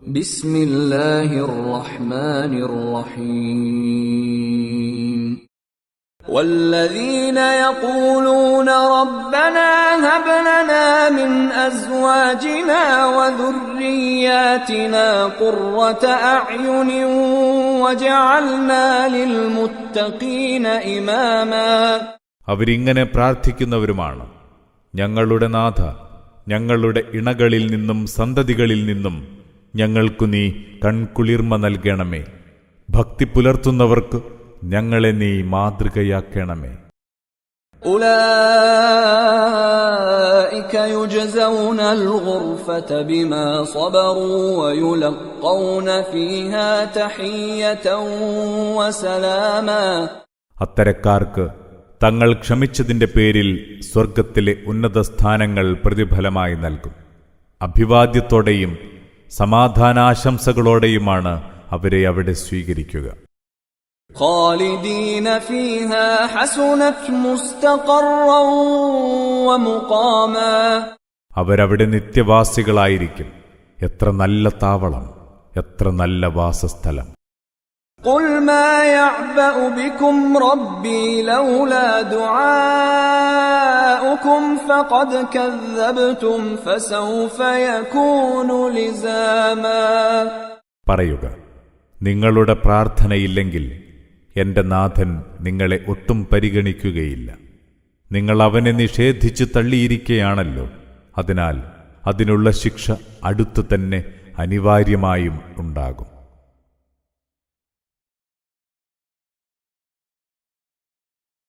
بسم الله الرحمن الرحيم والذين يقولون ربنا هب لنا من أزواجنا وذرياتنا قرة أعين وجعلنا للمتقين إماما. അവരിങ്ങനെ പ്രാർത്ഥിക്കുന്നവരുമാണ്: ഞങ്ങളുടെ നാഥ, ഞങ്ങളുടെ ഇണകളിൽ നിന്നും സന്തതികളിൽ നിന്നും ഞങ്ങൾക്കു നീ കൺകുളിർമ നൽകണമേ. ഭക്തി പുലർത്തുന്നവർക്ക് ഞങ്ങളെ നീ മാതൃകയാക്കണമേ. ഉലൈക യുജ്സൗന അൽ-ഗുർഫത ബിമാ സബറൂ വയുലഖൗന ഫീഹാ തഹിയ്യതൻ വസലാമാ. അത്തരക്കാർക്ക് തങ്ങൾ ക്ഷമിച്ചതിന്റെ പേരിൽ സ്വർഗത്തിലെ ഉന്നത സ്ഥാനങ്ങൾ പ്രതിഫലമായി നൽകും. അഭിവാദ്യത്തോടെയും സമാധാനാശംസകളോടെയുമാണ് അവരെ അവിടെ സ്വീകരിക്കുക. ഖാലിദീന ഫീഹാ ഹസുനത് മുസ്തഖറൻ വമുഖാമാ. അവരവിടെ നിത്യവാസികളായിരിക്കും. എത്ര നല്ല താവളം, എത്ര നല്ല വാസസ്ഥലം. ഖുൽ മാ യഅ്ബഉ ബികും റബ്ബി ലൗലാ ദുആഉകും ഫഖദ് കദ്ദബ്തും ഫസൗഫ യകൂനു ലിസാമാ. പറയുക, നിങ്ങളുടെ പ്രാർത്ഥനയില്ലെങ്കിൽ എന്റെ നാഥൻ നിങ്ങളെ ഒട്ടും പരിഗണിക്കുകയില്ല. നിങ്ങൾ അവനെ നിഷേധിച്ചു തള്ളിയിരിക്കുകയാണല്ലോ. അതിനാൽ അതിനുള്ള ശിക്ഷ അടുത്തു തന്നെ അനിവാര്യമായും ഉണ്ടാകും.